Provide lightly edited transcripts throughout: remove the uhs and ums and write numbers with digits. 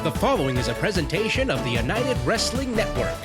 The following is a presentation of the United Wrestling Network.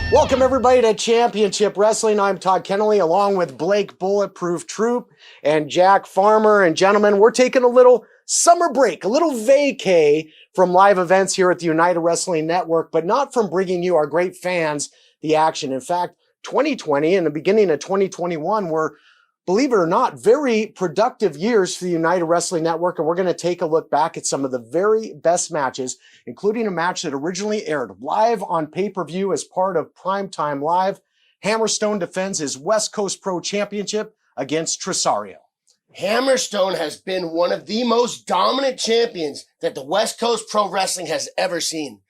Welcome everybody to Championship Wrestling. I'm Todd Kennelly along with Blake Bulletproof Troop and Jack Farmer. And gentlemen, we're taking a little summer break, a little vacay from live events here at the United Wrestling Network, but not from bringing you, our great fans, the action. In fact, 2020 and the beginning of 2021 were, believe it or not, very productive years for the United Wrestling Network, and we're going to take a look back at some of the very best matches, including a match that originally aired live on pay-per-view as part of Primetime Live. Hammerstone defends his West Coast Pro Championship against Trisario. Hammerstone has been one of the most dominant champions that the West Coast Pro Wrestling has ever seen.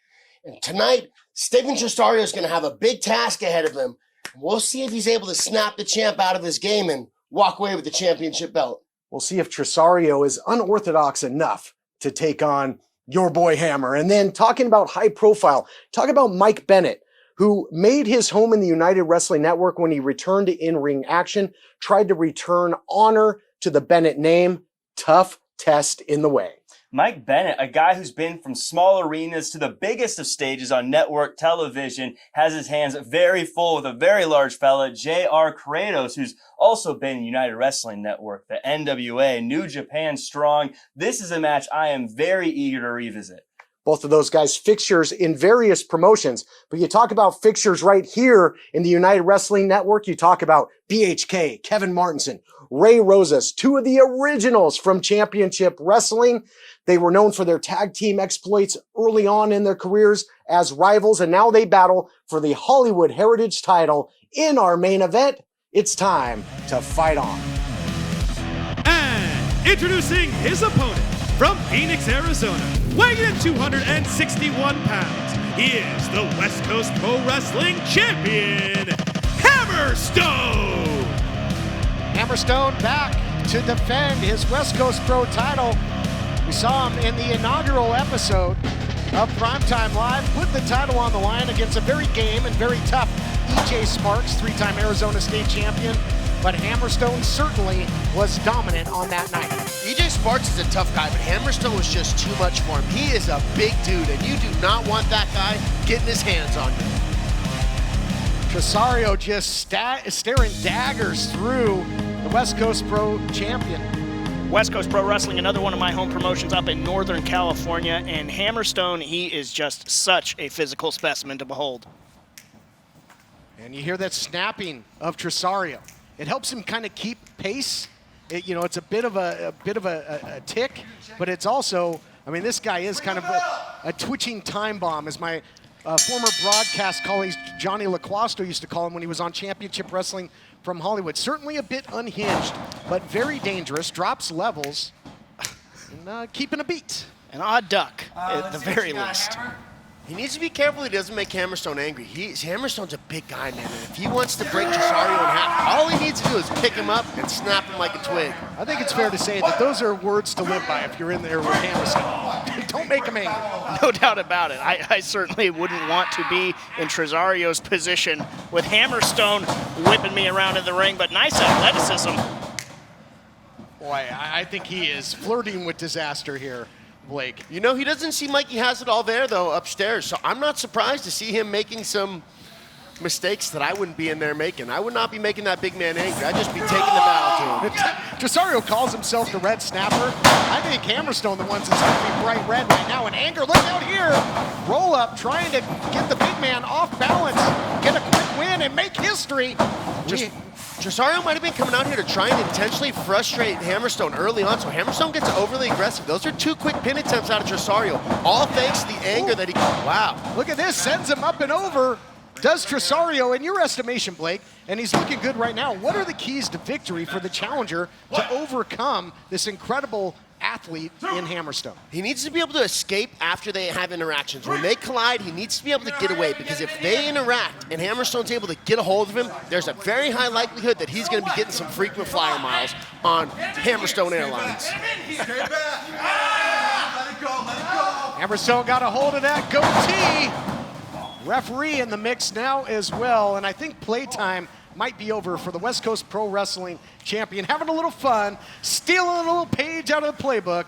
And tonight, Steven Tresario is going to have a big task ahead of him. We'll see if he's able to snap the champ out of his game and walk away with the championship belt. We'll see if Trisario is unorthodox enough to take on your boy Hammer. And then talking about high profile, talk about Mike Bennett, who made his home in the United Wrestling Network when he returned to in-ring action, tried to return honor to the Bennett name. Tough test in the way. Mike Bennett, a guy who's been from small arenas to the biggest of stages on network television, has his hands very full with a very large fella, J.R. Kratos, who's also been in United Wrestling Network, the NWA, New Japan Strong. This is a match I am very eager to revisit. Both of those guys fixtures in various promotions, but you talk about fixtures right here in the United Wrestling Network. You talk about BHK, Kevin Martinson, Ray Rosas, two of the originals from Championship Wrestling. They were known for their tag team exploits early on in their careers as rivals, and now they battle for the Hollywood Heritage title in our main event. It's time to fight on. And introducing his opponent from Phoenix, Arizona, weighing in 261 pounds, he is the West Coast Pro Wrestling Champion, Hammerstone! Hammerstone back to defend his West Coast Pro title. We saw him in the inaugural episode of Primetime Live, put the title on the line against a very game and very tough E.J. Sparks, three-time Arizona State champion. But Hammerstone certainly was dominant on that night. E.J. Sparks is a tough guy, but Hammerstone was just too much for him. He is a big dude, and you do not want that guy getting his hands on you. Trisario just staring daggers through the West Coast Pro champion. West Coast Pro Wrestling, another one of my home promotions up in Northern California, and Hammerstone, he is just such a physical specimen to behold. And you hear that snapping of Trisario. It helps him kind of keep pace. It's a bit of a tick, but it's also, I mean, this guy is kind of a twitching time bomb, as my former broadcast colleague Johnny LaQuasto used to call him when he was on Championship Wrestling from Hollywood. Certainly a bit unhinged, but very dangerous, drops levels, and keeping a beat. An odd duck, at the very least. He needs to be careful he doesn't make Hammerstone angry. Hammerstone's a big guy, man, and if he wants to break Trisario in half, all he needs to do is pick him up and snap him like a twig. I think it's fair to say that those are words to live by if you're in there with Hammerstone. Don't make him angry. No doubt about it. I certainly wouldn't want to be in Tresario's position with Hammerstone whipping me around in the ring, but nice athleticism. Boy, I think he is flirting with disaster here, Blake. You know, he doesn't seem like he has it all there, though, upstairs. So I'm not surprised to see him making some mistakes that I wouldn't be in there making. I would not be making that big man angry. I'd just be taking the battle to him. Tresario calls himself the Red Snapper. I think Hammerstone, the ones that's going to be bright red right now. And anger, look out here. Roll up, trying to get the big man off balance, get a quick win, and make history. Trisario might have been coming out here to try and intentionally frustrate Hammerstone early on, so Hammerstone gets overly aggressive. Those are two quick pin attempts out of Tresario, all thanks to the anger that he... Wow. Look at this, sends him up and over. Does Trisario, in your estimation, Blake, and he's looking good right now, what are the keys to victory for the challenger to overcome this incredible athlete in Hammerstone. He needs to be able to escape after they have interactions. When they collide, he needs to be able to get away, because if they interact and Hammerstone's able to get a hold of him, there's a very high likelihood that he's going to be getting some frequent flyer miles on Hammerstone Airlines. Hammerstone got a hold of that goatee. Referee in the mix now as well, and I think playtime might be over for the West Coast Pro Wrestling champion. Having a little fun, stealing a little page out of the playbook.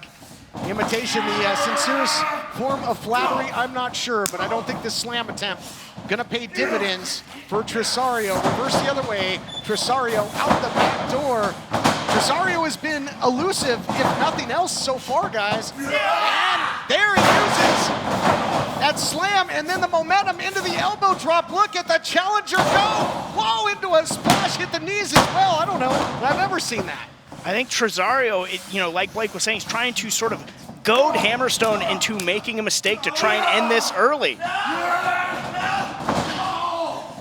Imitation, the sincerest form of flattery, I'm not sure, but I don't think this slam attempt gonna pay dividends for Trisario. Reverse the other way, Trisario out the back door. Trisario has been elusive, if nothing else, so far, guys. And there he uses that slam, and then the momentum into the elbow drop. Look at the challenger go. Whoa, into a splash, hit the knees as well. I don't know, I've never seen that. I think Trisario, like Blake was saying, is trying to sort of goad Hammerstone into making a mistake to try and end this early.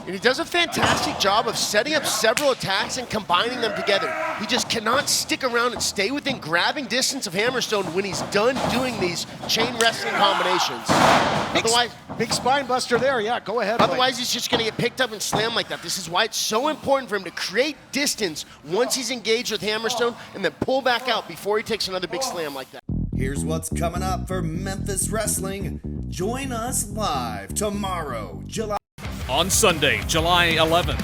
And he does a fantastic job of setting up several attacks and combining them together. He just cannot stick around and stay within grabbing distance of Hammerstone when he's done doing these chain wrestling combinations. Otherwise, big spine buster there, yeah, go ahead. Otherwise, he's just gonna get picked up and slammed like that. This is why it's so important for him to create distance once he's engaged with Hammerstone and then pull back out before he takes another big slam like that. Here's what's coming up for Memphis Wrestling. Join us live tomorrow, On Sunday, July 11th,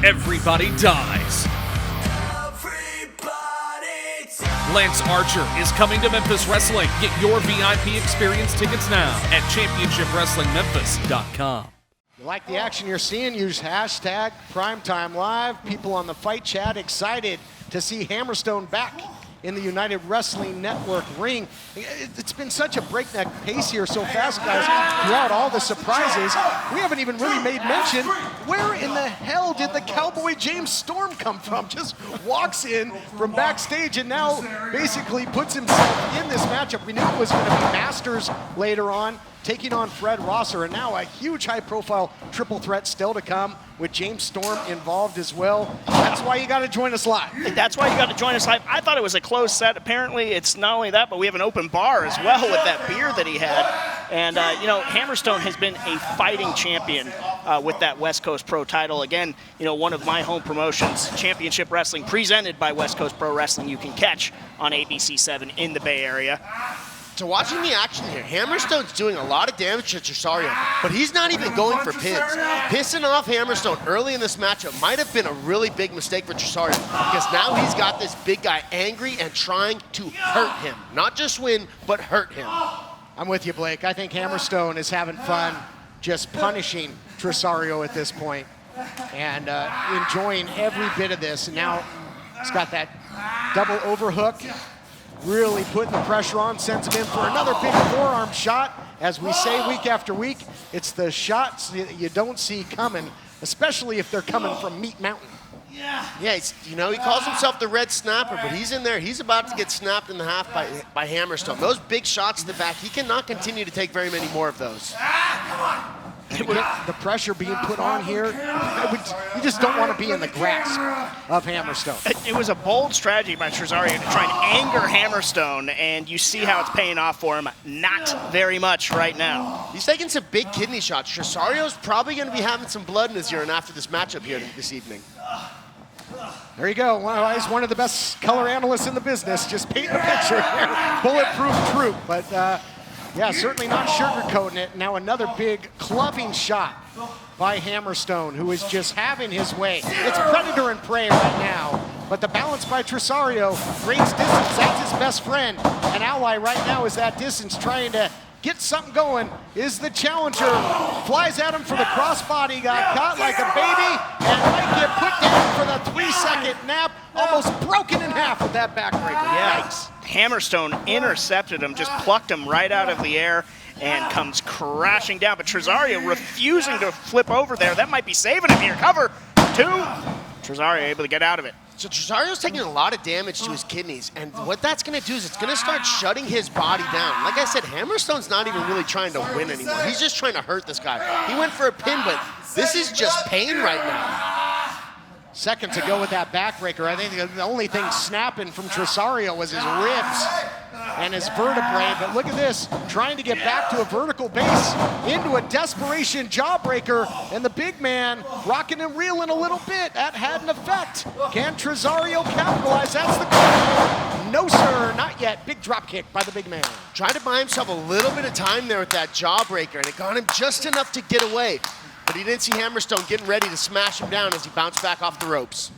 everybody dies. Lance Archer is coming to Memphis Wrestling. Get your VIP experience tickets now at championshipwrestlingmemphis.com. You like the action you're seeing? Use hashtag PrimetimeLive. People on the fight chat excited to see Hammerstone back in the United Wrestling Network ring. It's been such a breakneck pace here so fast, guys, throughout all the surprises. We haven't even really made mention, where in the hell did the Cowboy James Storm come from? Just walks in from backstage and now basically puts himself in this matchup. We knew it was going to be Masters later on, taking on Fred Rosser, and now a huge high-profile triple threat still to come with James Storm involved as well. That's why you got to join us live. That's why you got to join us live. I thought it was a closed set. Apparently, it's not only that, but we have an open bar as well with that beer that he had. And, Hammerstone has been a fighting champion with that West Coast Pro title. Again, one of my home promotions, Championship Wrestling, presented by West Coast Pro Wrestling, you can catch on ABC7 in the Bay Area. So watching the action here, Hammerstone's doing a lot of damage to Trisario, but he's not even going for pins. Pissing off Hammerstone early in this matchup might have been a really big mistake for Trisario, because now he's got this big guy angry and trying to hurt him. Not just win, but hurt him. I'm with you, Blake. I think Hammerstone is having fun just punishing Trisario at this point and enjoying every bit of this. And now he's got that double overhook, really putting the pressure on, sends him in for another big forearm shot. As we say week after week, it's the shots that you don't see coming, especially if they're coming from Meat Mountain. Yeah, he calls himself the Red Snapper, but he's in there. He's about to get snapped in the half by Hammerstone. Those big shots to the back, he cannot continue to take very many more of those. The pressure being put on here, you just don't want to be in the grasp of Hammerstone. It was a bold strategy by Trisario to try and anger Hammerstone, and you see how it's paying off for him. Not very much right now. He's taking some big kidney shots. Trisario's probably going to be having some blood in his urine after this matchup here this evening. There you go. He's one of the best color analysts in the business. Just painting a picture here. Bulletproof troop, but yeah, certainly not sugarcoating it. Now another big clubbing shot by Hammerstone, who is just having his way. It's predator and prey right now, but the balance by Trisario creates distance. That's his best friend. An ally right now is that distance, trying to get something going. Is the challenger. Flies at him for the crossbody, got caught like a baby, and might get put down for the 3-second nap. Almost broken in half with that backbreaker. Yikes. Hammerstone intercepted him, just plucked him right out of the air and comes crashing down. But Trisario refusing to flip over there. That might be saving him here. Cover 2. Trisario able to get out of it. So Trisario's taking a lot of damage to his kidneys, and what that's going to do is it's going to start shutting his body down. Like I said, Hammerstone's not even really trying to win anymore. He's just trying to hurt this guy. He went for a pin, but this is just pain right now. Second to go with that backbreaker. I think the only thing snapping from Trisario was his ribs. and his vertebrae. But look at this, trying to get back to a vertical base into a desperation jawbreaker, and the big man rocking and reeling a little bit. That had an effect. Can Trisario capitalize? That's the question. No, sir, not yet. Big drop kick by the big man. Tried to buy himself a little bit of time there with that jawbreaker, and it got him just enough to get away. But he didn't see Hammerstone getting ready to smash him down as he bounced back off the ropes.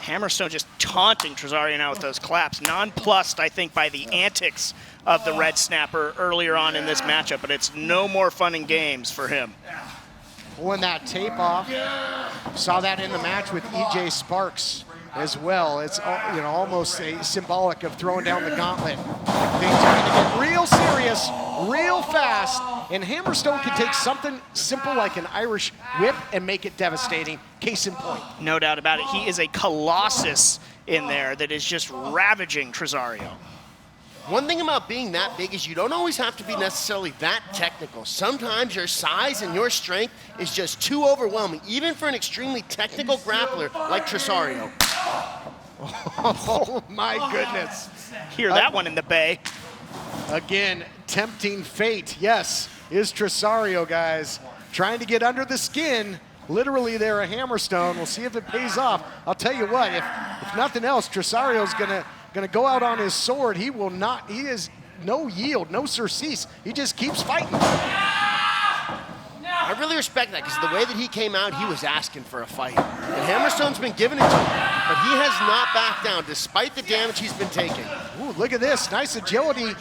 Hammerstone just taunting Trisario now with those claps. Nonplussed, I think, by the antics of the red snapper earlier on in this matchup, but it's no more fun and games for him. Pulling that tape off. Saw that in the match with EJ Sparks as well. It's almost symbolic of throwing down the gauntlet. Things are going to get real serious, real fast, and Hammerstone can take something simple like an Irish whip and make it devastating. Case in point. No doubt about it. He is a colossus in there that is just ravaging Trisario. One thing about being that big is you don't always have to be necessarily that technical. Sometimes your size and your strength is just too overwhelming, even for an extremely technical grappler like Trisario. Oh my goodness. Hear that one in the bay. Again, tempting fate, yes, is Trisario, guys. Trying to get under the skin, literally there, a Hammerstone. We'll see if it pays off. I'll tell you what, if nothing else, Trisario's gonna go out on his sword. He will not, he is no yield, no CeCe. He just keeps fighting. I really respect that, because the way that he came out, he was asking for a fight. And Hammerstone's been giving it to him, but he has not backed down despite the damage he's been taking. Ooh, look at this, nice agility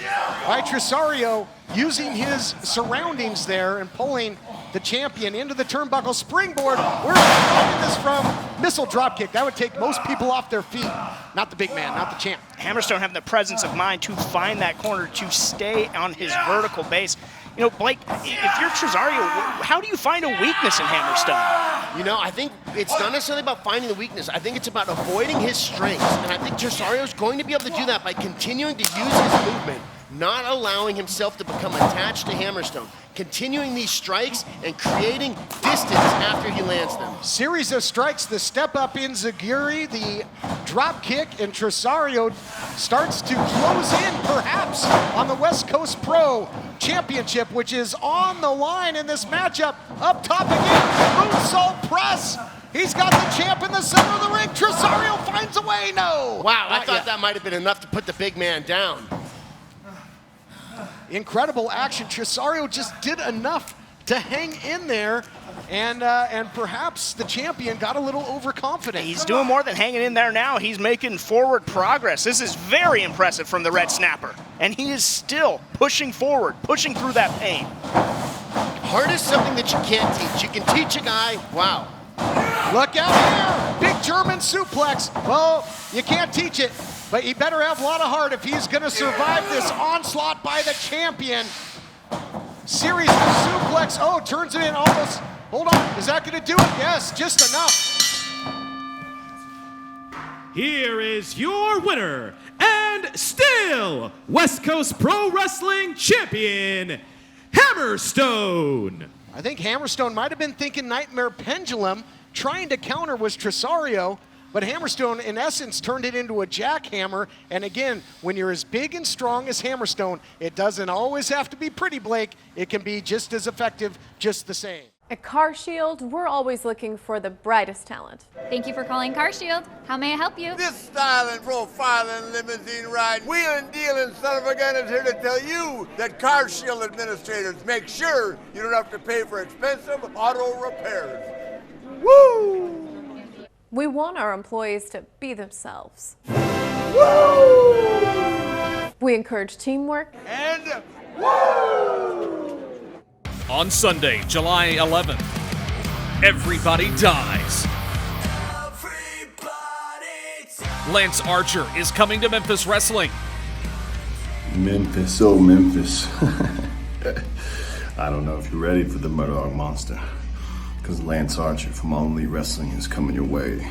by Trisario, using his surroundings there and pulling the champion into the turnbuckle springboard. Where are we this from? Missile dropkick. That would take most people off their feet. Not the big man, not the champ. Hammerstone having the presence of mind to find that corner, to stay on his vertical base. You know, Blake, if you're Trisario, how do you find a weakness in Hammerstone? You know, I think it's not necessarily about finding the weakness. I think it's about avoiding his strengths. And I think Trisario's going to be able to do that by continuing to use his movement, not allowing himself to become attached to Hammerstone, continuing these strikes and creating distance after he lands them. Series of strikes, the step up in Zaguri, the drop kick, and Trisario starts to close in perhaps on the West Coast Pro Championship, which is on the line in this matchup. Up top again, moonsault press. He's got the champ in the center of the ring. Trisario finds a way, no. Wow, I thought that might have been enough to put the big man down. Incredible action. Trisario just did enough to hang in there, and perhaps the champion got a little overconfident. He's doing more than hanging in there now. He's making forward progress. This is very impressive from the red snapper, and he is still pushing forward, pushing through that pain. Heart is something that you can't teach. You can teach a guy, wow. Look out here, big German suplex. Well, you can't teach it, but he better have a lot of heart if he's gonna survive this onslaught by the champion. Series of suplex, oh, turns it in almost. Hold on, is that gonna do it? Yes, just enough. Here is your winner, and still West Coast Pro Wrestling Champion, Hammerstone. I think Hammerstone might have been thinking Nightmare Pendulum. Trying to counter was Trisario, but Hammerstone, in essence, turned it into a jackhammer. And again, when you're as big and strong as Hammerstone, it doesn't always have to be pretty, Blake. It can be just as effective, just the same. At CarShield, we're always looking for the brightest talent. Thank you for calling CarShield. How may I help you? This styling, profiling, limousine ride, wheeling, dealing son of a gun is here to tell you that CarShield administrators make sure you don't have to pay for expensive auto repairs. Woo! We want our employees to be themselves. Woo! We encourage teamwork. And woo! On Sunday, July 11th, Everybody Dies. Lance Archer is coming to Memphis Wrestling. Memphis, oh Memphis. I don't know if you're ready for the Murder Monster, because Lance Archer from All Elite Wrestling is coming your way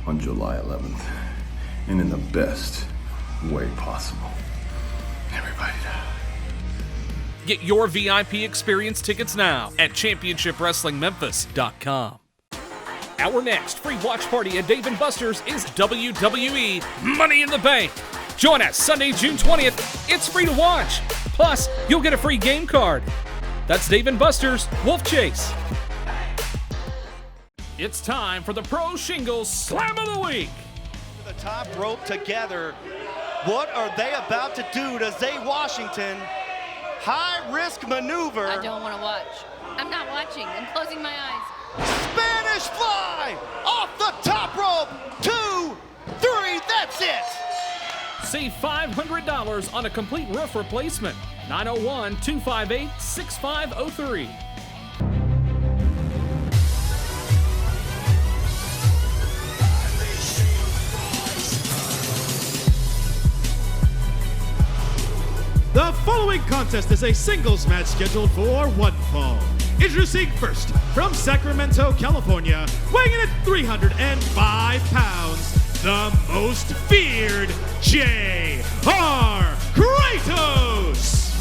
on July 11th, and in the best way possible. Everybody die. Get your VIP experience tickets now at ChampionshipWrestlingMemphis.com. Our next free watch party at Dave & Buster's is WWE Money in the Bank. Join us Sunday, June 20th. It's free to watch. Plus, you'll get a free game card. That's Dave & Buster's Wolf Chase. It's time for the Pro Shingles Slam of the Week. The top rope together. What are they about to do to Zay Washington? High-risk maneuver. I don't want to watch. I'm not watching. I'm closing my eyes. Spanish fly off the top rope. 2, 3, that's it. Save $500 on a complete roof replacement. 901-258-6503. The following contest is a singles match scheduled for one fall. Introducing first, from Sacramento, California, weighing in at 305 pounds, the most feared J.R. Kratos!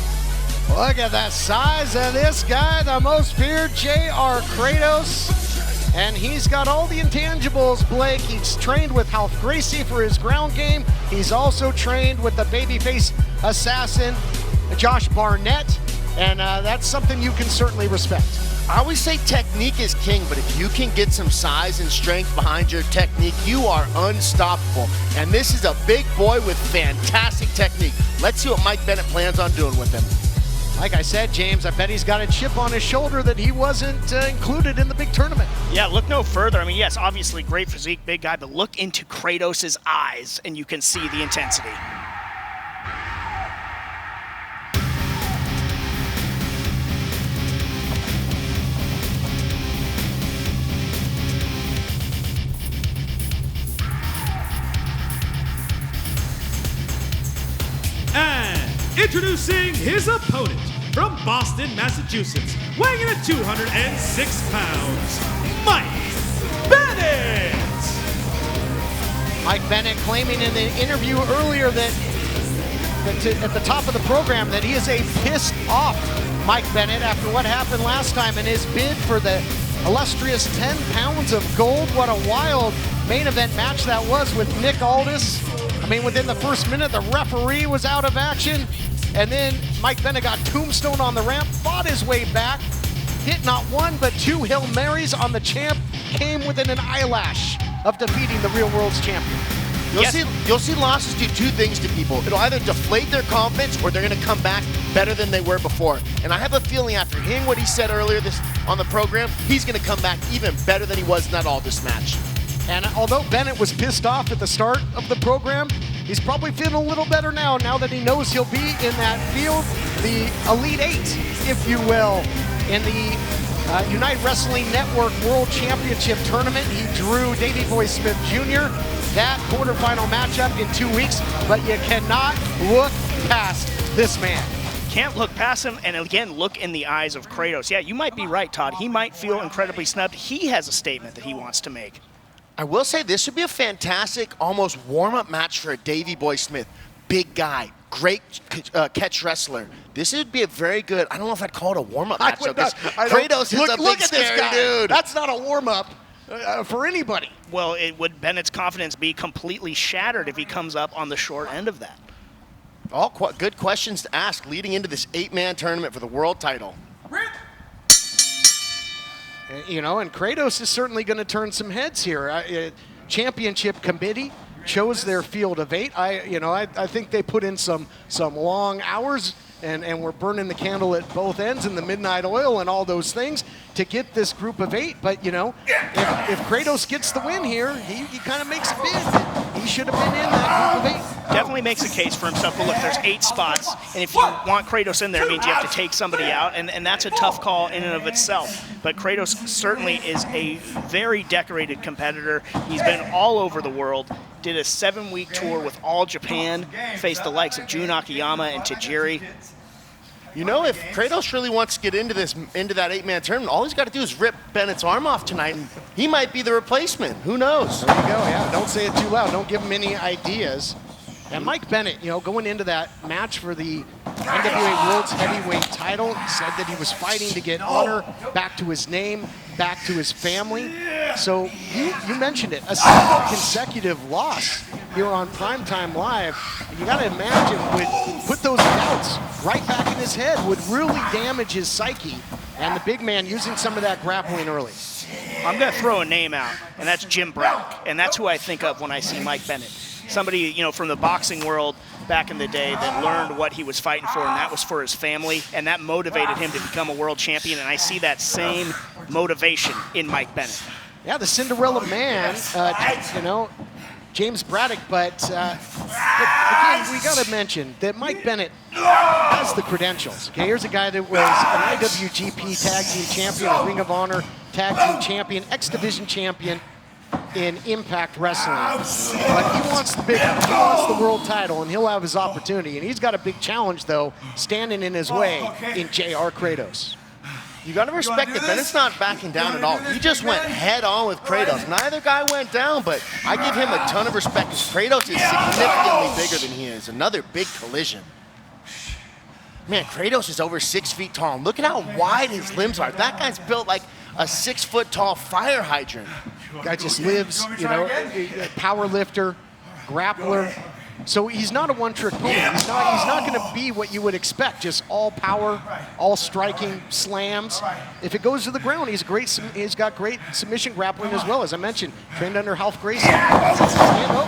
Look at that size of this guy, the most feared J.R. Kratos. And he's got all the intangibles, Blake. He's trained with Ralph Gracie for his ground game. He's also trained with the babyface assassin, Josh Barnett. And that's something you can certainly respect. I always say technique is king, but if you can get some size and strength behind your technique, you are unstoppable. And this is a big boy with fantastic technique. Let's see what Mike Bennett plans on doing with him. Like I said, James, I bet he's got a chip on his shoulder that he wasn't included in the big tournament. Yeah, look no further. I mean, yes, obviously great physique, big guy, but look into Kratos' eyes and you can see the intensity. And introducing his opponent from Boston, Massachusetts, weighing in at 206 pounds, Mike Bennett! Mike Bennett claiming in the interview earlier that at the top of the program that he is a pissed off Mike Bennett after what happened last time in his bid for the illustrious 10 pounds of gold. What a wild main event match that was with Nick Aldis. I mean, within the first minute, the referee was out of action. And then Mike Bennett got tombstone on the ramp, fought his way back, hit not one but two Hail Marys on the champ, came within an eyelash of defeating the real world's champion. You'll see losses do two things to people. It'll either deflate their confidence or they're going to come back better than they were before. And I have a feeling after hearing what he said earlier on the program, he's going to come back even better than he was in that Aldis match. And although Bennett was pissed off at the start of the program, he's probably feeling a little better now that he knows he'll be in that field, the Elite Eight, if you will, in the United Wrestling Network World Championship Tournament. He drew Davey Boy Smith Jr., that quarterfinal matchup in 2 weeks, but you cannot look past this man. Can't look past him, and again, look in the eyes of Kratos. Yeah, you might be right, Todd. He might feel incredibly snubbed. He has a statement that he wants to make. I will say this should be a fantastic, almost warm-up match for a Davey Boy Smith. Big guy, great catch wrestler. This would be a very good, I don't know if I'd call it a warm-up match. Kratos is a big scary dude. That's not a warm-up for anybody. Well, would Bennett's confidence be completely shattered if he comes up on the short end of that? All good questions to ask leading into this 8-man tournament for the world title. You know, and Kratos is certainly going to turn some heads here. Championship committee chose their field of 8. I think they put in some long hours and we're burning the candle at both ends and the midnight oil and all those things to get this group of 8. But, you know, if Kratos gets the win here, he kind of makes a bid. He should have been in that group of 8. Definitely makes a case for himself. But look, there's 8 spots, and if you want Kratos in there, it means you have to take somebody out, and that's a tough call in and of itself. But Kratos certainly is a very decorated competitor. He's been all over the world. Did a 7-week tour with All Japan, faced the likes of Jun Akiyama and Tajiri. You know, if Kratos really wants to get into that 8-man tournament, all he's got to do is rip Bennett's arm off tonight, and he might be the replacement. Who knows? There you go, yeah. Don't say it too loud. Don't give him any ideas. And Mike Bennett, you know, going into that match for the NWA World's Heavyweight title, said that he was fighting to get honor back to his name, back to his family. So you mentioned it, a single consecutive loss you know, on Primetime Live, you got to imagine would put those doubts right back in his head, would really damage his psyche, and the big man using some of that grappling early. I'm going to throw a name out, and that's Jim Braddock, and that's who I think of when I see Mike Bennett. Somebody, you know, from the boxing world back in the day that learned what he was fighting for, and that was for his family, and that motivated him to become a world champion, and I see that same motivation in Mike Bennett. Yeah, the Cinderella man, you know, James Braddock, but again, we got to mention that Mike Bennett has the credentials. Okay, here's a guy that was an IWGP Tag Team Champion, a Ring of Honor Tag Team Champion, X Division Champion in Impact Wrestling. But he wants the world title, and he'll have his opportunity. And he's got a big challenge, though, standing in his way in JR Kratos. You got to respect that Bennett's not backing down at all. He just went head on with Kratos. Neither guy went down, but I give him a ton of respect because Kratos is significantly bigger than he is. Another big collision. Man, Kratos is over 6 feet tall. Look at how wide his limbs are. That guy's built like a 6 foot tall fire hydrant. Guy just lives, you know, power lifter, grappler. So he's not a one-trick pony. He's not going to be what you would expect, just all power, all striking slams. If it goes to the ground, he's got great submission grappling as well. As I mentioned, trained under Ralph Grayson.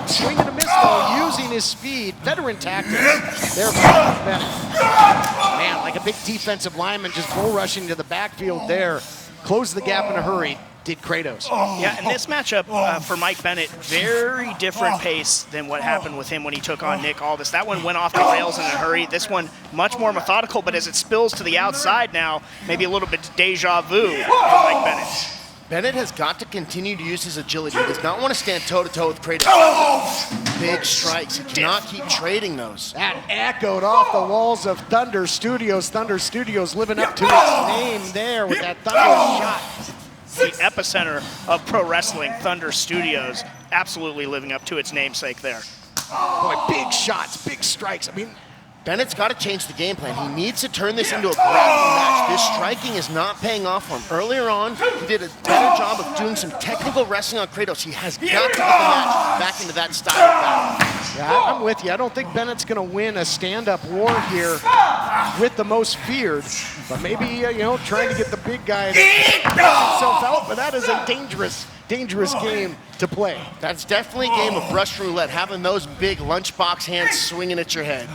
Swing and a miss though, using his speed, veteran tactics. There, Bennett. Man, like a big defensive lineman, just bull rushing to the backfield there. Close the gap in a hurry. Did Kratos. Yeah, and this matchup for Mike Bennett, very different pace than what happened with him when he took on Nick Aldis. That one went off the rails in a hurry. This one, much more methodical, but as it spills to the outside now, maybe a little bit deja vu for Mike Bennett. Bennett has got to continue to use his agility. He does not want to stand toe-to-toe with Kratos. Big strikes. He cannot keep trading those. That echoed off the walls of Thunder Studios. Thunder Studios living up to its name there with that Thunder shot. The epicenter of pro wrestling, Thunder Studios, absolutely living up to its namesake there. Boy, big shots, big strikes. I mean, Bennett's got to change the game plan. He needs to turn this into a grappling match. This striking is not paying off for him. Earlier on, he did a better job of doing some technical wrestling on Kratos. He has got to get the match back into that style of battle. Yeah, I'm with you. I don't think Bennett's going to win a stand-up war here with the most feared, but maybe, you know, trying to get the big guy to himself out, but that is a dangerous game to play. That's definitely a game of Russian roulette, having those big lunchbox hands swinging at your head.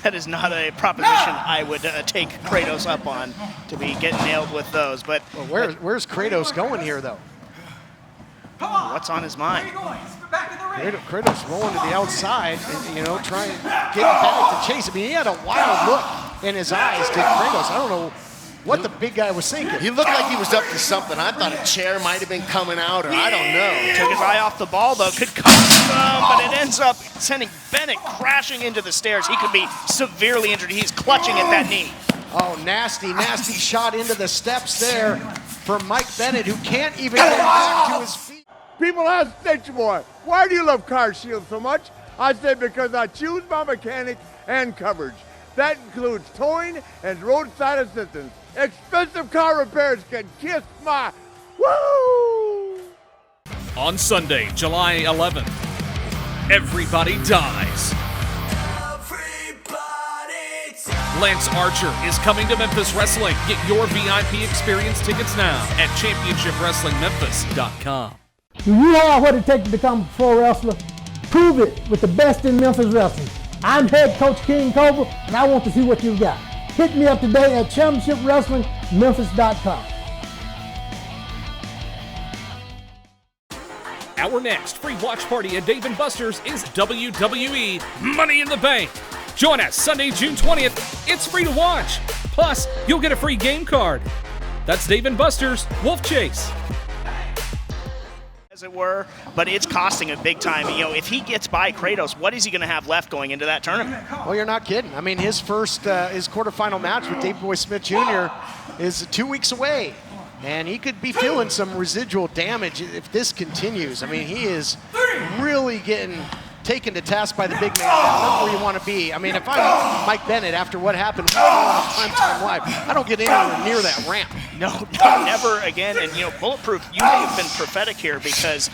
That is not a proposition I would take Kratos up on, to be getting nailed with those. But well, where's Kratos going here, though? What's on his mind? Kratos rolling to the outside, and, you know, trying getting Bennett to chase. I mean, he had a wild look in his eyes, did Kratos. I don't know what the big guy was thinking. He looked like he was up to something. I thought a chair might have been coming out, or I don't know. Took his eye off the ball, though. Could cost him, but it ends up sending Bennett crashing into the stairs. He could be severely injured. He's clutching at that knee. Oh, nasty shot into the steps there from Mike Bennett, who can't even get back to his feet. People ask Stitch Boy, why do you love Car Shield so much? I say because I choose my mechanic and coverage. That includes towing and roadside assistance. Expensive car repairs can kiss my woo! On Sunday, July 11th, everybody dies. Lance Archer is coming to Memphis Wrestling. Get your VIP experience tickets now at ChampionshipWrestlingMemphis.com. Do you have what it takes to become a pro wrestler? Prove it with the best in Memphis wrestling. I'm head coach King Cobra, and I want to see what you've got. Hit me up today at ChampionshipWrestlingMemphis.com. Our next free watch party at Dave & Buster's is WWE Money in the Bank. Join us Sunday, June 20th. It's free to watch. Plus, you'll get a free game card. That's Dave & Buster's Wolf Chase. As it were, but it's costing him big time. You know, if he gets by Kratos, what is he going to have left going into that tournament? Well, you're not kidding. I mean, his quarterfinal match with Dave Boy Smith Jr. is 2 weeks away, and he could be feeling some residual damage if this continues. I mean, he is really getting taken to task by the big man. Not where you want to be. I mean, if I'm Mike Bennett after what happened on Primetime Live, I don't get anywhere near that ramp. No, never again. And, you know, Bulletproof, you may have been prophetic here because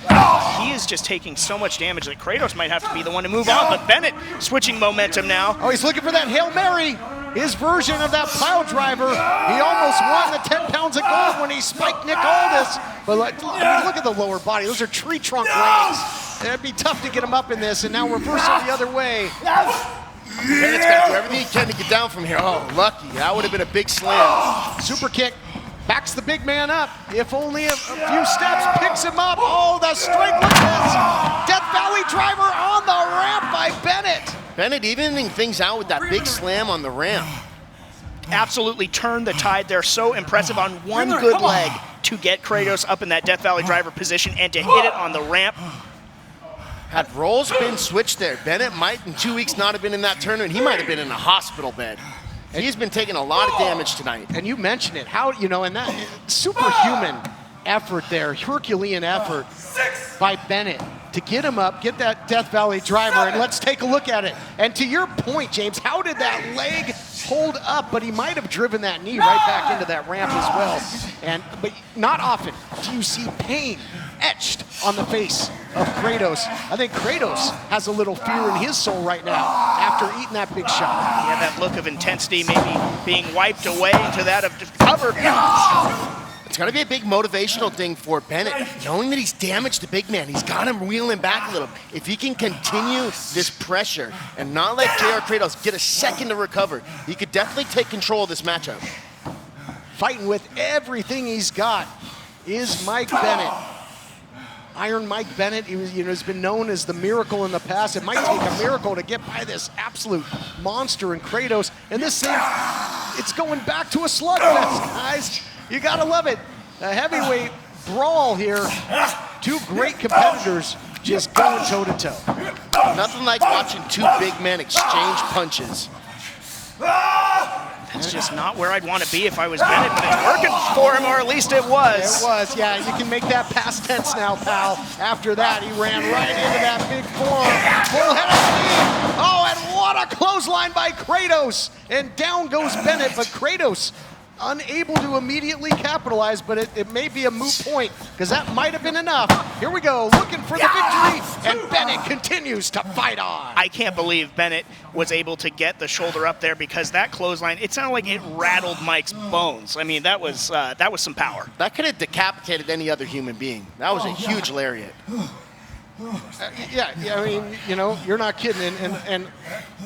he is just taking so much damage that Kratos might have to be the one to move on. But Bennett switching momentum now. Oh, he's looking for that Hail Mary. His version of that pile driver. He almost won the 10 pounds of gold when he spiked Nick Aldis. But look at the lower body. Those are tree trunk legs. It'd be tough to get him up in this, and now reversal the other way. Bennett's got to do everything he can to get down from here. Oh, lucky. That would have been a big slam. Super kick. Backs the big man up. If only a few steps, picks him up. Oh, the strength with this. Death Valley driver on the ramp by Bennett. Bennett evening things out with that big slam on the ramp. Absolutely turned the tide there. So impressive on one good leg to get Kratos up in that Death Valley driver position and to hit it on the ramp. Had roles been switched there, Bennett might in 2 weeks not have been in that tournament. He might have been in a hospital bed. He's been taking a lot of damage tonight. And you mentioned it, how, you know, and that superhuman effort there, Herculean effort by Bennett to get him up, get that Death Valley driver, and let's take a look at it. And to your point, James, how did that leg hold up? But he might have driven that knee right back into that ramp as well. But not often do you see pain etched on the face of Kratos. I think Kratos has a little fear in his soul right now after eating that big shot. Yeah, that look of intensity maybe being wiped away into that of cover. It's going to be a big motivational thing for Bennett, knowing that he's damaged the big man. He's got him reeling back a little. If he can continue this pressure and not let JR Kratos get a second to recover, he could definitely take control of this matchup. Fighting with everything he's got is Mike Bennett. Iron Mike Bennett, he was, has been known as the miracle in the past. It might take a miracle to get by this absolute monster in Kratos. And this thing, it's going back to a slugfest, guys. You gotta love it. A heavyweight brawl here. Two great competitors just going toe-to-toe. Nothing like watching two big men exchange punches. That's just not where I'd want to be if I was Bennett, but it's working for him, or at least it was. It was, yeah. You can make that past tense now, pal. After that, he ran right into that big forearm. Full-headed knee. Oh, and what a clothesline by Kratos. And down goes Bennett, but Kratos unable to immediately capitalize, but it may be a moot point, because that might have been enough. Here we go, looking for the victory, and Bennett continues to fight on. I can't believe Bennett was able to get the shoulder up there, because that clothesline, it sounded like it rattled Mike's bones. I mean, that was some power. That could have decapitated any other human being. That was a huge lariat. Yeah, I mean, you're not kidding, and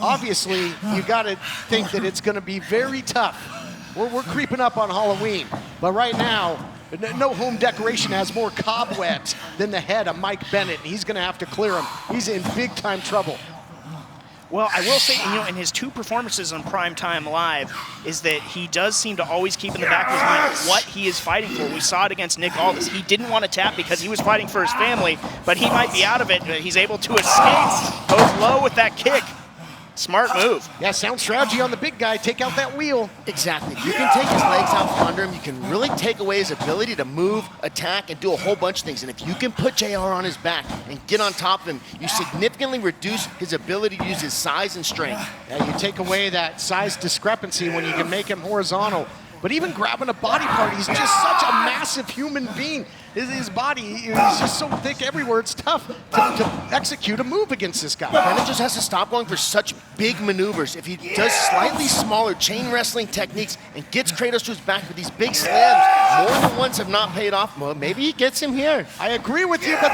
obviously you got to think that it's going to be very tough. We're creeping up on Halloween, but right now, no home decoration has more cobwebs than the head of Mike Bennett. He's going to have to clear him. He's in big-time trouble. Well, I will say, in his two performances on Primetime Live, is that he does seem to always keep in the back of his mind what he is fighting for. We saw it against Nick Aldis. He didn't want to tap because he was fighting for his family, but he might be out of it. He's able to escape, goes low with that kick. Smart move. Yeah, sound strategy on the big guy. Take out that wheel. Exactly. You can take his legs out from under him. You can really take away his ability to move, attack, and do a whole bunch of things. And if you can put JR on his back and get on top of him, you significantly reduce his ability to use his size and strength. Yeah, you take away that size discrepancy when you can make him horizontal. But even grabbing a body part, he's just such a massive human being. His body is just so thick everywhere, it's tough to execute a move against this guy. Bennett just has to stop going for such big maneuvers. If he does slightly smaller chain wrestling techniques and gets Kratos to his back with these big slams, more than once have not paid off. Well, maybe he gets him here. I agree with you, but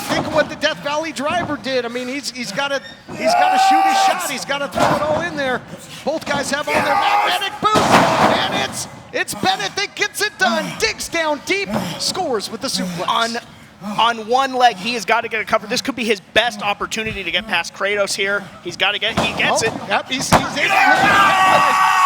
think of what the Death Valley driver did. I mean, he's got to shoot his shot. He's got to throw it all in there. Both guys have on their magnetic boots, and it's Bennett that gets it done. Digs down deep, scores with the suplex. On one leg, he has got to get a cover. This could be his best opportunity to get past Kratos here. He gets it. Yep, he's able to capitalize.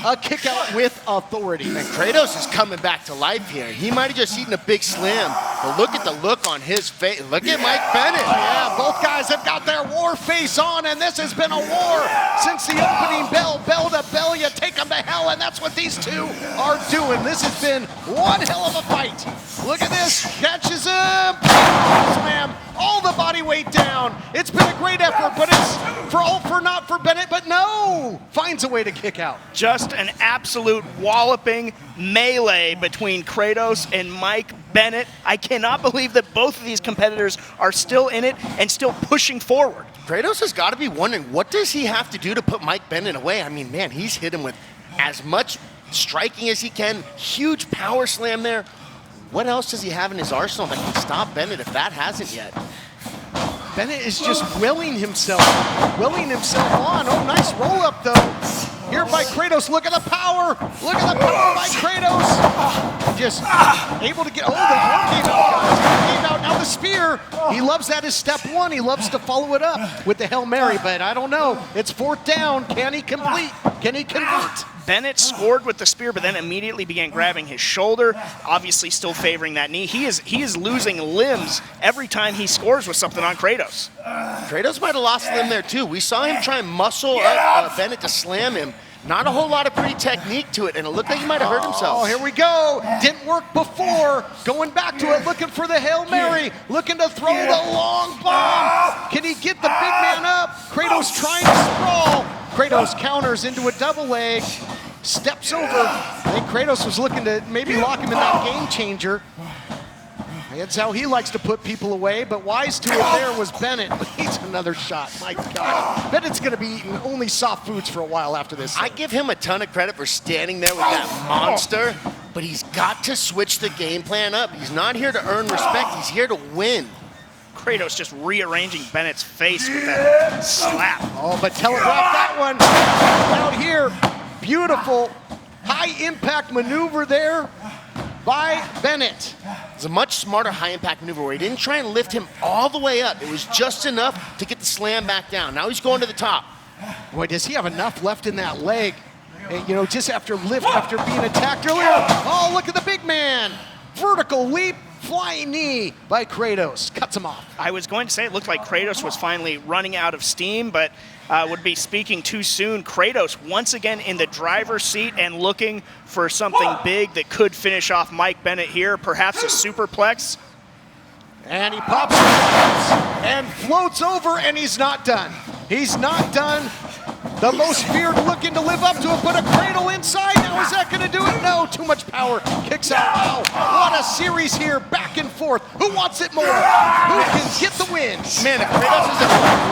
A kick out with authority. And Kratos is coming back to life here. He might have just eaten a big slam, but look at the look on his face. Look at Mike Bennett. Yeah, both guys have got their war face on, and this has been a war since the opening bell. Bell to bell, you take them to hell, and that's what these two are doing. This has been one hell of a fight. Look at this. Catches him. Slam all the body weight down. It's been a great effort, but it's for all for naught for Bennett, but no! Finds a way to kick out. Just an absolute walloping melee between Kratos and Mike Bennett. I cannot believe that both of these competitors are still in it and still pushing forward. Kratos has got to be wondering, what does he have to do to put Mike Bennett away? I mean, man, he's hit him with as much striking as he can. Huge power slam there. What else does he have in his arsenal that can stop Bennett if that hasn't yet? Bennett is just willing himself on. Oh, nice roll up though. Here by Kratos, look at the power. Look at the power by Kratos. Just able to get, the arm came out, guys. Arm came out, now the spear. He loves that as step one. He loves to follow it up with the Hail Mary, but I don't know. It's fourth down. Can he complete? Can he convert? Bennett scored with the spear, but then immediately began grabbing his shoulder, obviously still favoring that knee. He is losing limbs every time he scores with something on Kratos. Kratos might have lost a limb there too. We saw him try and muscle up Bennett to slam him. Not a whole lot of pretty technique to it, and it looked like he might have hurt himself. Oh, here we go. Didn't work before. Going back to it, looking for the Hail Mary, looking to throw the long bomb. Can he get the big man up? Kratos trying to sprawl. Kratos counters into a double leg, steps over. I think Kratos was looking to maybe lock him in that game changer. That's how he likes to put people away, but wise to it there was Bennett. He's another shot, my God. Bennett's gonna be eating only soft foods for a while after this. I give him a ton of credit for standing there with that monster, but he's got to switch the game plan up. He's not here to earn respect, he's here to win. Kratos just rearranging Bennett's face with that slap. Oh, but telegraph that one. Out here, beautiful high impact maneuver there by Bennett. It's a much smarter high impact maneuver where he didn't try and lift him all the way up. It was just enough to get the slam back down. Now he's going to the top. Boy, does he have enough left in that leg. And, you know, just after being attacked earlier. Oh, look at the big man. Vertical leap. Flying knee by Kratos, cuts him off. I was going to say it looked like Kratos was finally running out of steam, but would be speaking too soon. Kratos once again in the driver's seat and looking for something big that could finish off Mike Bennett here, perhaps a superplex. And he pops and floats over, and he's not done. He's not done. The most feared looking to live up to it, put a cradle inside. Now is that going to do it? No, too much power. Kicks out. Wow, what a series here, back and forth. Who wants it more? Who can get the win? Man, if Kratos is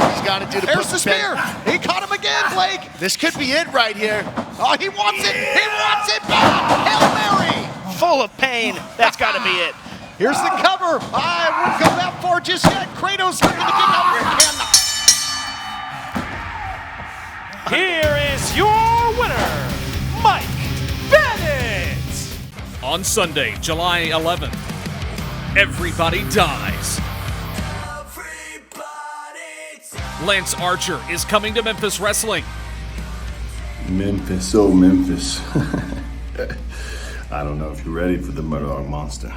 what he's got to do to There's put the spear. He caught him again, Blake. This could be it right here. Oh, he wants it. He wants it back. Hail Mary. Full of pain. That's got to be it. Here's the cover. I won't go that far just yet. Kratos looking to kick out rear cannot. Here is your winner, Mike Bennett! On Sunday, July 11th, everybody dies. Lance Archer is coming to Memphis Wrestling. Memphis, oh Memphis. I don't know if you're ready for the Murder Dog Monster,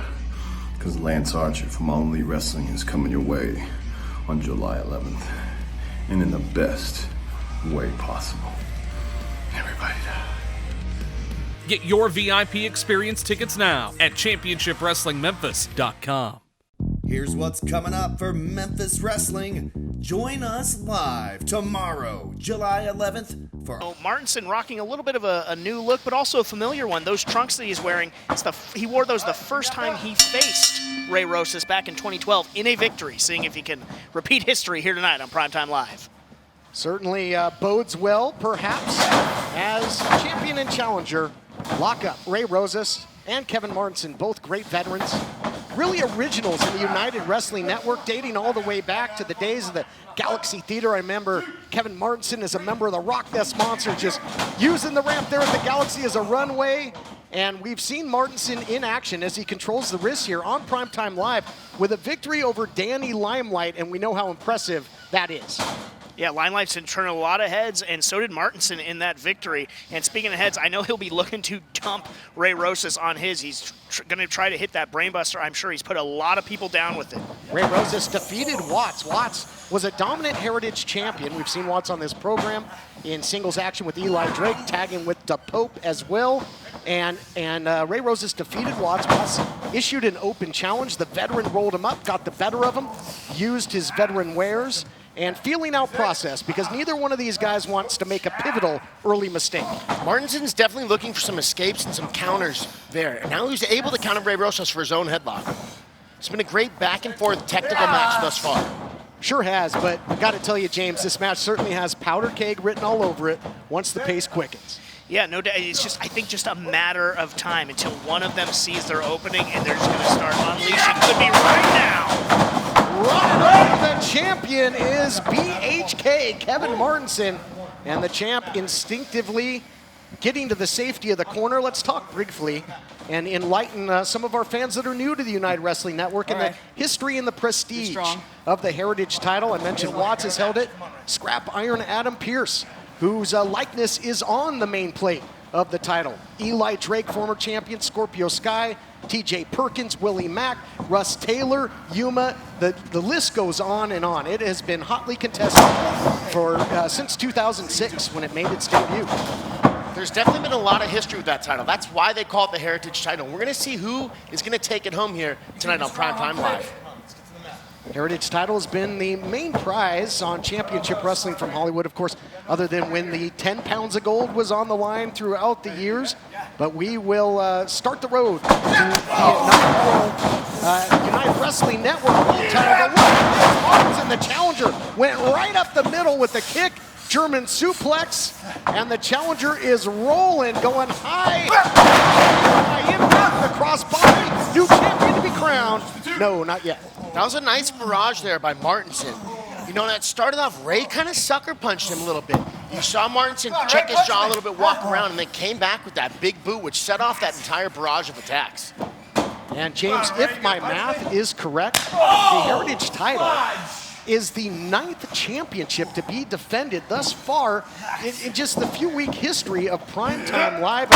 because Lance Archer from All Elite Wrestling is coming your way on July 11th, and in the best way possible. Everybody die. Get your VIP experience tickets now at ChampionshipWrestlingMemphis.com. Here's what's coming up for Memphis Wrestling. Join us live tomorrow, July 11th. Martinson rocking a little bit of a new look, but also a familiar one. Those trunks that he's wearing, he wore those the first time he faced Ray Rosas back in 2012 in a victory. Seeing if he can repeat history here tonight on Primetime Live. Certainly bodes well, perhaps, as champion and challenger lock up. Ray Rosas and Kevin Martinson, both great veterans. Really originals in the United Wrestling Network, dating all the way back to the days of the Galaxy Theater. I remember Kevin Martinson as a member of the Rock Nest Monsters, just using the ramp there at the Galaxy as a runway. And we've seen Martinson in action as he controls the wrist here on Primetime Live with a victory over Danny Limelight, and we know how impressive that is. Yeah, Limelight's been turning a lot of heads, and so did Martinson in that victory. And speaking of heads, I know he'll be looking to dump Ray Rosas on his. He's going to try to hit that brainbuster. I'm sure he's put a lot of people down with it. Ray Rosas defeated Watts. Watts was a dominant Heritage champion. We've seen Watts on this program in singles action with Eli Drake, tagging with the Pope as well. And Ray Rosas defeated Watts. Watts issued an open challenge. The veteran rolled him up, got the better of him, used his veteran wares, and feeling out process, because neither one of these guys wants to make a pivotal early mistake. Martinson's definitely looking for some escapes and some counters there. And now he's able to counter Ray Rosas for his own headlock. It's been a great back and forth technical match thus far. Sure has, but I got to tell you, James, this match certainly has powder keg written all over it once the pace quickens. Yeah, no doubt. It's just, I think, just a matter of time until one of them sees their opening and they're just going to start unleashing. Could be right now. Right, the champion is BHK, Kevin Martinson, and the champ instinctively getting to the safety of the corner. Let's talk briefly and enlighten some of our fans that are new to the United Wrestling Network and the history and the prestige of the Heritage title. I mentioned Watts has held it. Scrap Iron Adam Pearce, whose likeness is on the main plate of the title. Eli Drake, former champion, Scorpio Sky, TJ Perkins, Willie Mack, Russ Taylor, Yuma, the list goes on and on. It has been hotly contested for since 2006 when it made its debut. There's definitely been a lot of history with that title. That's why they call it the Heritage title. We're going to see who is going to take it home here tonight on Primetime Live. Heritage title has been the main prize on Championship Wrestling from Hollywood, of course, other than when the 10 pounds of gold was on the line throughout the years. But we will start the road to the United Wrestling Network title. And the challenger went right up the middle with the kick, German suplex, and the challenger is rolling, going high impact, the crossbody, new champion to be crowned. No, not yet. That was a nice barrage there by Martinson. You know, that started off, Ray kind of sucker punched him a little bit. You saw Martinson check his jaw a little bit, walk around, and then came back with that big boot, which set off that entire barrage of attacks. And James, if my math is correct, the Heritage title is the 9th championship to be defended thus far in just the few-week history of Primetime Live.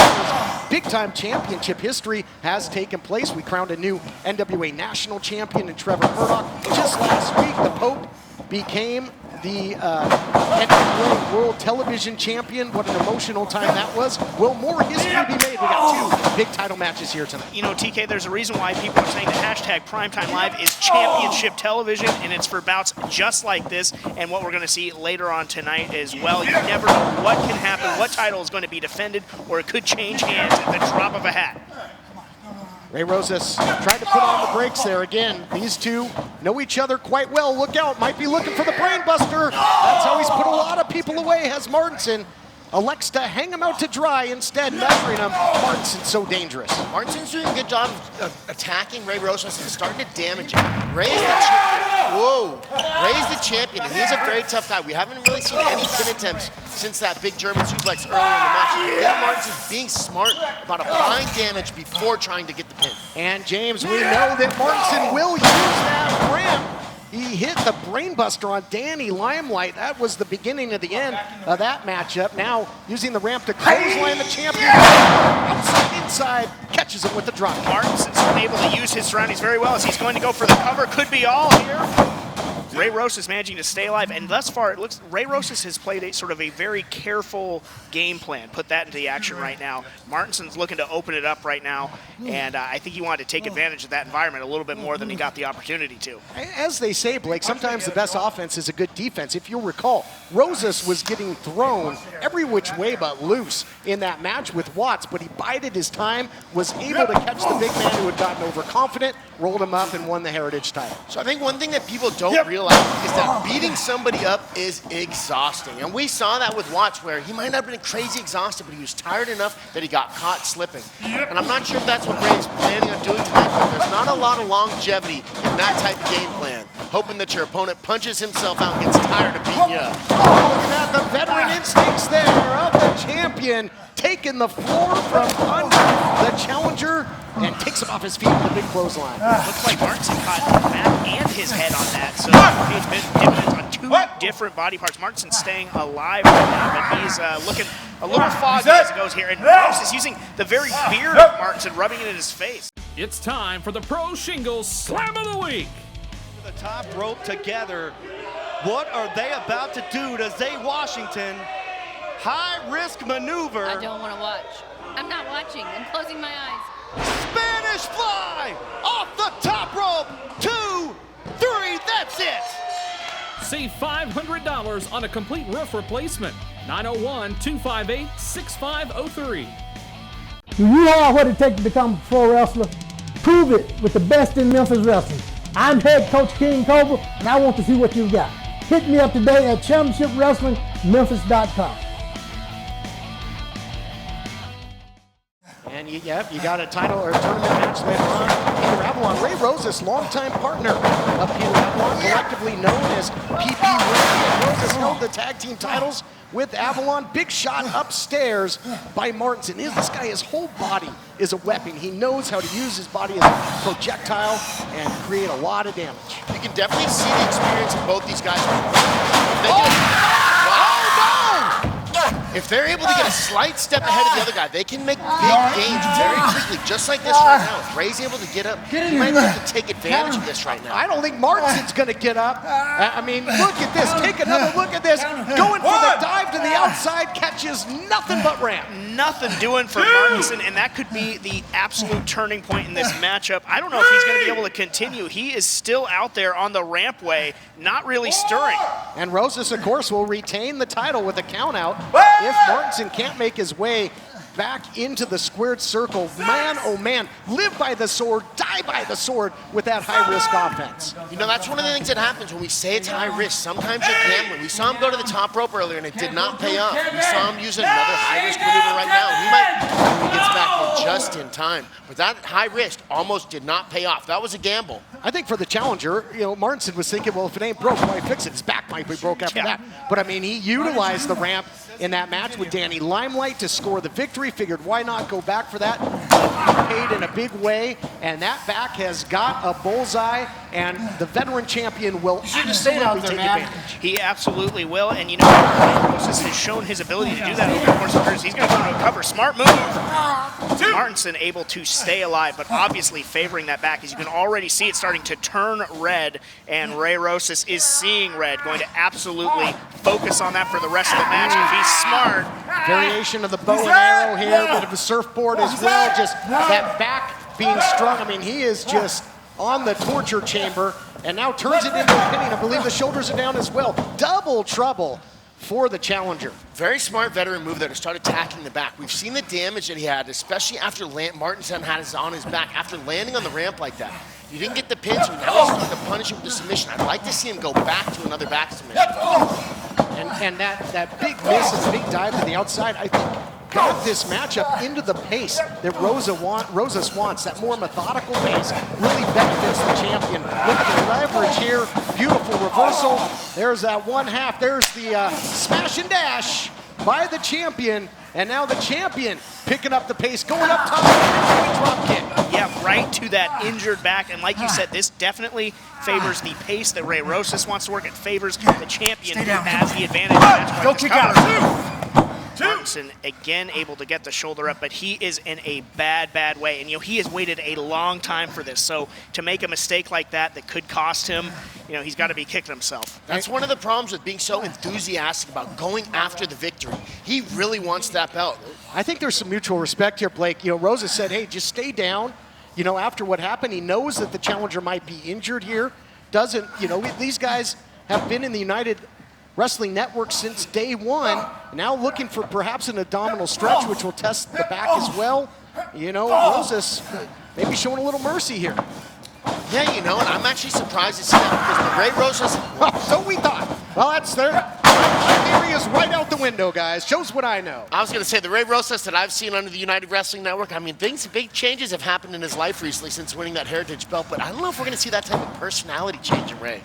Big-time championship history has taken place. We crowned a new NWA national champion in Trevor Murdoch. Just last week, the Pope became the NWA World Television Champion. What an emotional time that was. Will more history be made? We got 2 big title matches here tonight. You know, TK, there's a reason why people are saying the hashtag Primetime Live is championship television, and it's for bouts just like this, and what we're going to see later on tonight as well. You never know what can happen, what title is going to be defended, or it could change hands at the drop of a hat. Ray Rosas tried to put on the brakes there again. These two know each other quite well. Look out, might be looking for the brain buster. That's how he's put a lot of people away, has Martinson. Elects to hang him out to dry instead, measuring him. Martinson's so dangerous. Martinson's doing a good job of attacking Ray Rosas and starting to damage him. Ray's the champion. Whoa. Ray's the champion, and he's a very tough guy. We haven't really seen any pin attempts since that big German suplex earlier in the match. Yeah, Martinson's being smart about applying damage before trying to get the pin. And James, we know that Martinson will use that ramp. He hit the brainbuster on Danny Limelight. That was the beginning of the end of that matchup. Now, using the ramp to clothesline the champion. Outside, inside, catches him with the drop. Martinson's able to use his surroundings very well as he's going to go for the cover. Could be all here. Ray Rosas managing to stay alive, and thus far it looks Ray Rosas has played a sort of a very careful game plan. Put that into the action right now. Martinson's looking to open it up right now, and I think he wanted to take advantage of that environment a little bit more than he got the opportunity to. As they say, Blake, sometimes the best offense is a good defense. If you'll recall, Rosas was getting thrown every which way but loose in that match with Watts, but he bided his time, was able to catch the big man who had gotten overconfident, rolled him up, and won the Heritage title. So I think one thing that people don't realize is that beating somebody up is exhausting. And we saw that with Watts, where he might not have been crazy exhausted, but he was tired enough that he got caught slipping. And I'm not sure if that's what Ray's planning on doing tonight, but there's not a lot of longevity in that type of game plan. Hoping that your opponent punches himself out and gets tired of beating you up. Looking at the veteran instincts there of the champion, taking the floor from under the challenger and takes him off his feet with a big clothesline. Looks like Martinson caught the back and his head on that, so he's been dividends on 2 different body parts. Martinson's staying alive right now, but he's looking a little foggy as he goes here, and Rosas is using the very beard of Martinson, rubbing it in his face. It's time for the Pro Shingles Slam of the Week. The top rope together. What are they about to do to Zay Washington? high-risk maneuver. I don't want to watch. I'm not watching. I'm closing my eyes. Spanish fly off the top rope. 2, 3, that's it. Save $500 on a complete roof replacement. 901-258-6503. Do you have what it takes to become a pro wrestler? Prove it with the best in Memphis wrestling. I'm head coach King Cobra, and I want to see what you've got. Hit me up today at championshipwrestlingmemphis.com. And you got a title or a tournament match later on. Peter Avalon, Ray Rosas, longtime partner of Peter Avalon, collectively known as PP Ray. Rosas held the tag team titles with Avalon. Big shot upstairs by Martinson. This guy, his whole body is a weapon. He knows how to use his body as a projectile and create a lot of damage. You can definitely see the experience of both these guys. If they're able to get a slight step ahead of the other guy, they can make big gains very quickly, just like this right now. If Ray's able to get up, he might be able to take advantage of this right now. I don't think Martinson's going to get up. I mean, look at this. Take another look at this. Going for the dive to the outside, catches nothing but ramp. Nothing doing for Martinson, and that could be the absolute turning point in this matchup. I don't know if he's going to be able to continue. He is still out there on the rampway, not really stirring. And Rosas, of course, will retain the title with a count out. If Martinson can't make his way back into the squared circle, man, oh man, live by the sword, die by the sword with that high-risk offense. You know, that's one of the things that happens when we say it's high risk. Sometimes you're gambling. We saw him go to the top rope earlier, and it did not pay off. We saw him use another high-risk maneuver right now. He might he gets back in just in time. But that high risk almost did not pay off. That was a gamble. I think for the challenger, Martinson was thinking, well, if it ain't broke, why fix it? His back might be broke after that. But I mean, he utilized the ramp in that match with Danny Limelight to score the victory. Figured, why not go back for that? Paid in a big way, and that back has got a bullseye, and the veteran champion will absolutely take advantage. He absolutely will, and Rosas has shown his ability to do that over the course of years. He's going to go to a cover. Smart move. Martinson able to stay alive, but obviously favoring that back, as you can already see it starting to turn red, and Ray Rosas is seeing red, going to absolutely focus on that for the rest of the match if he's smart. Variation of the bow and arrow here, a bit of a surfboard as well, just that back being strung. I mean, he is just on the torture chamber and now turns it into a pinning. I believe the shoulders are down as well. Double trouble for the challenger. Very smart veteran move there to start attacking the back. We've seen the damage that he had, especially after Martinson had his on his back, after landing on the ramp like that. You didn't get the pinch, and now he's trying to punish him with the submission. I'd like to see him go back to another back submission. And that big miss and the big dive to the outside, I think, got this matchup into the pace that Rosas wants. That more methodical pace really benefits the champion. Look at the leverage here. Beautiful reversal. There's that one half. There's the smash and dash by the champion. And now the champion picking up the pace, going up top, drop kick. Yeah, right to that injured back. And like you said, this definitely favors the pace that Ray Rosas wants to work. It favors the champion who has the advantage. Go kick out. Martinson again able to get the shoulder up, but he is in a bad way. And he has waited a long time for this. So to make a mistake like that could cost him, he's got to be kicking himself. That's one of the problems with being so enthusiastic about going after the victory. He really wants that belt. I think there's some mutual respect here, Blake. Rosa said, hey, just stay down. After what happened, he knows that the challenger might be injured here. These guys have been in the United Wrestling Network since day one. Now looking for perhaps an abdominal stretch, which will test the back as well. Rosas maybe showing a little mercy here. Yeah, and I'm actually surprised to see that because the Ray Rosas. So we thought. Well, that's there. My theory is right out the window, guys. Shows what I know. I was going to say the Ray Rosas that I've seen under the United Wrestling Network. I mean, big changes have happened in his life recently since winning that Heritage belt. But I don't know if we're going to see that type of personality change in Ray.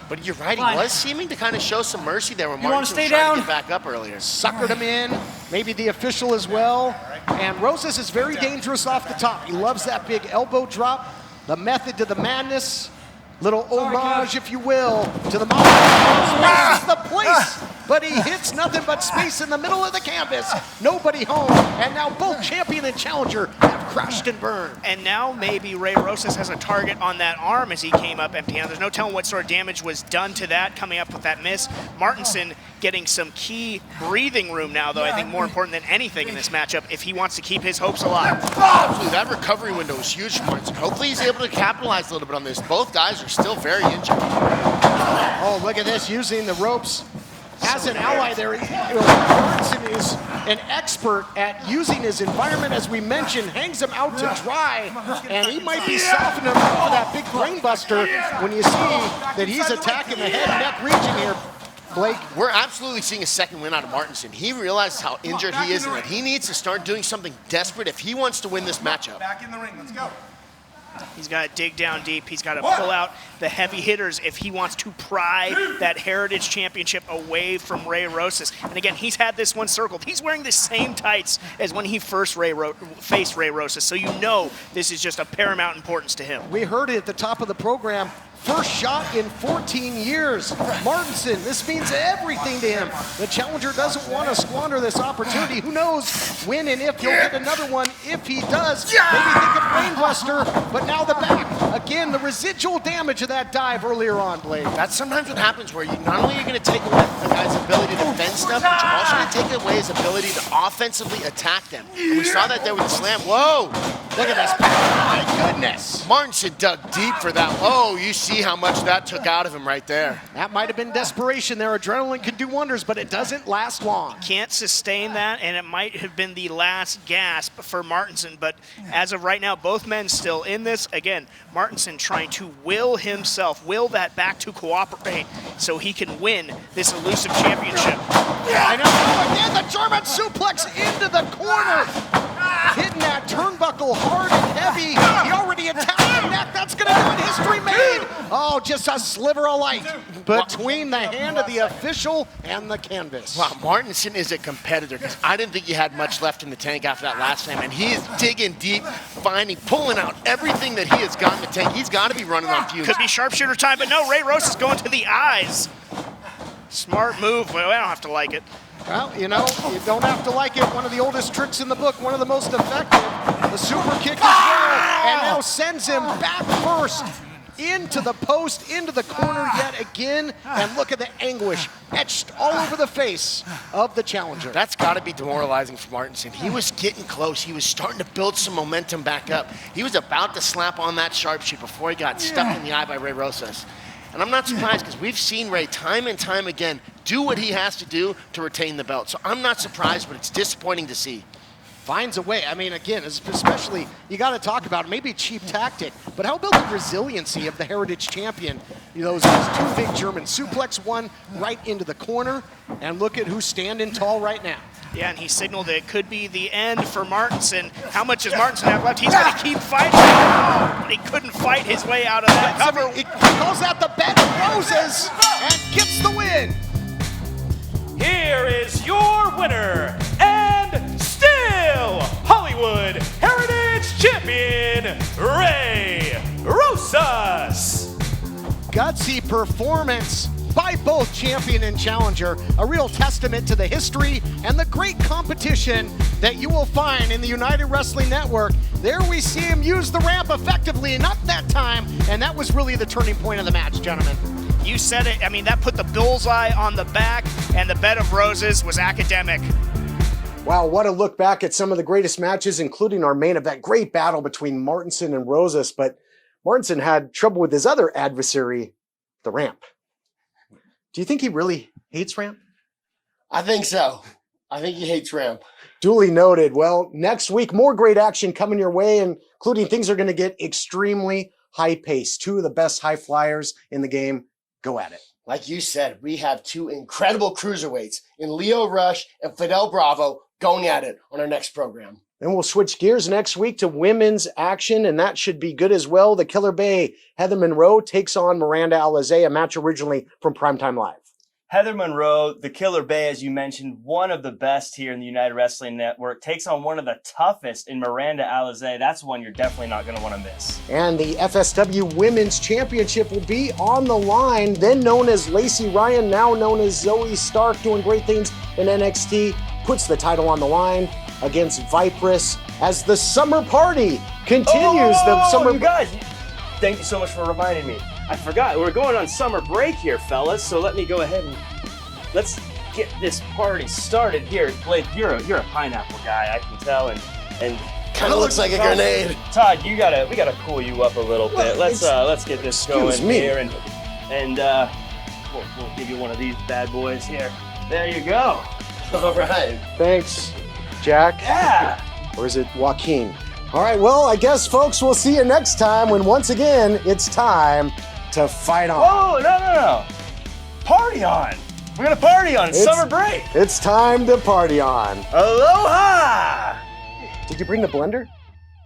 But you're right, he was seeming to kind of show some mercy there when Martinson was trying to get back up earlier. Suckered him in, maybe the official as well. And Rosas is very dangerous off the top. He loves that big elbow drop, the method to the madness, little homage, if you will, to the the but he hits nothing but space in the middle of the canvas. Nobody home, and now both champion and challenger have crashed and burned. And now maybe Ray Rosas has a target on that arm as he came up empty-handed. There's no telling what sort of damage was done to that coming up with that miss. Martinson getting some key breathing room now, though, I think more important than anything in this matchup if he wants to keep his hopes alive. Absolutely, that recovery window is huge for Martinson. Hopefully he's able to capitalize a little bit on this. Both guys are still very injured. Oh, look at this, using the ropes as an ally there. Martinson is an expert at using his environment, as we mentioned, hangs him out to dry, and he might be softening him up for that big brain buster when you see that he's attacking the head and neck region here. Blake, we're absolutely seeing a second win out of Martinson. He realizes how injured he is and that he needs to start doing something desperate if he wants to win this matchup. Back in the ring, let's go. He's got to dig down deep. He's got to pull out the heavy hitters if he wants to pry that Heritage Championship away from Ray Rosas. And again, he's had this one circled. He's wearing the same tights as when he first faced Ray Rosas. So you know this is just of paramount importance to him. We heard it at the top of the program. First shot in 14 years. Martinson, this means everything to him. The challenger doesn't want to squander this opportunity. Who knows when and if he'll get another one. If he does, maybe think of brainbuster, but now the back. Again, the residual damage of that dive earlier on, Blake. That's sometimes what happens where you not only are going to take away a guy's ability to defend stuff, but you're also going to take away his ability to offensively attack them. And we saw that there with the slam. Whoa! Look at this. My goodness. Martinson dug deep for that. Whoa, you see how much that took out of him right there. That might have been desperation there. Adrenaline can do wonders, but it doesn't last long. Can't sustain that, and it might have been the last gasp for Martinson. But as of right now, both men still in this. Again, Martinson trying to will that back to cooperate so he can win this elusive championship. I know. Again, the German suplex into the corner. Hitting that turnbuckle hard and heavy. He already attacked the neck. That's going to do it. History made. Oh, just a sliver of light between the hand of the official and the canvas. Wow, Martinson is a competitor because I didn't think he had much left in the tank after that last slam, and he is digging deep, pulling out everything that he has got in the tank. He's got to be running on fumes. Could be sharpshooter time, but no, Ray Rosas is going to the eyes. Smart move. Well, I don't have to like it. Well, you know, you don't have to like it. One of the oldest tricks in the book, one of the most effective. The super kick as well, and now sends him back first into the post, into the corner yet again. And look at the anguish etched all over the face of the challenger. That's got to be demoralizing for Martinson. He was getting close. He was starting to build some momentum back up. He was about to slap on that sharpshoot before he got stuck in the eye by Ray Rosas. And I'm not surprised because we've seen Ray time and time again do what he has to do to retain the belt. So I'm not surprised, but it's disappointing to see. Finds a way. I mean, again, especially, you got to talk about maybe cheap tactic, but how about the resiliency of the Heritage Champion? You know, those two big German suplex, one right into the corner, and look at who's standing tall right now. Yeah, and he signaled that it could be the end for Martinson. How much does Martinson have left? He's going to keep fighting. But he couldn't fight his way out of that cover. He calls out the bed of Roses and gets the win. Here is your winner, and still Hollywood Heritage Champion, Ray Rosas. Gutsy performance by both champion and challenger, a real testament to the history and the great competition that you will find in the United Wrestling Network. There we see him use the ramp effectively, and up that time, and that was really the turning point of the match, gentlemen. You said it. I mean, that put the bullseye on the back, and the bed of roses was academic. Wow, what a look back at some of the greatest matches, including our main event. Great battle between Martinson and Rosas, but Martinson had trouble with his other adversary, the ramp. Do you think he really hates ramp? I think so. I think he hates ramp. Duly noted. Well, next week, more great action coming your way, including things are going to get extremely high-paced. Two of the best high flyers in the game. Go at it. Like you said, we have two incredible cruiserweights in Leo Rush and Fidel Bravo going at it on our next program. Then we'll switch gears next week to women's action, and that should be good as well. The Killer Bay, Heather Monroe, takes on Miranda Alizé, a match originally from Primetime Live. Heather Monroe, the Killer Bay, as you mentioned, one of the best here in the United Wrestling Network, takes on one of the toughest in Miranda Alizé. That's one you're definitely not going to want to miss. And the FSW Women's Championship will be on the line, then known as Lacey Ryan, now known as Zoe Stark, doing great things in NXT, puts the title on the line against Vipress as the Summer Party continues. You guys, thank you so much for reminding me. I forgot, we're going on summer break here, fellas, so let me go ahead and let's get this party started here. Blake, you're a pineapple guy, I can tell, and kind of looks like a grenade. Todd, we gotta cool you up a little bit. Let's get this going here, and we'll give you one of these bad boys here. There you go. All right. Thanks, Jack. Yeah. Or is it Joaquin? All right, well, I guess, folks, we'll see you next time when, once again, it's time to fight on. Whoa, no. Party on. We're going to party on. It's summer break. It's time to party on. Aloha! Did you bring the blender?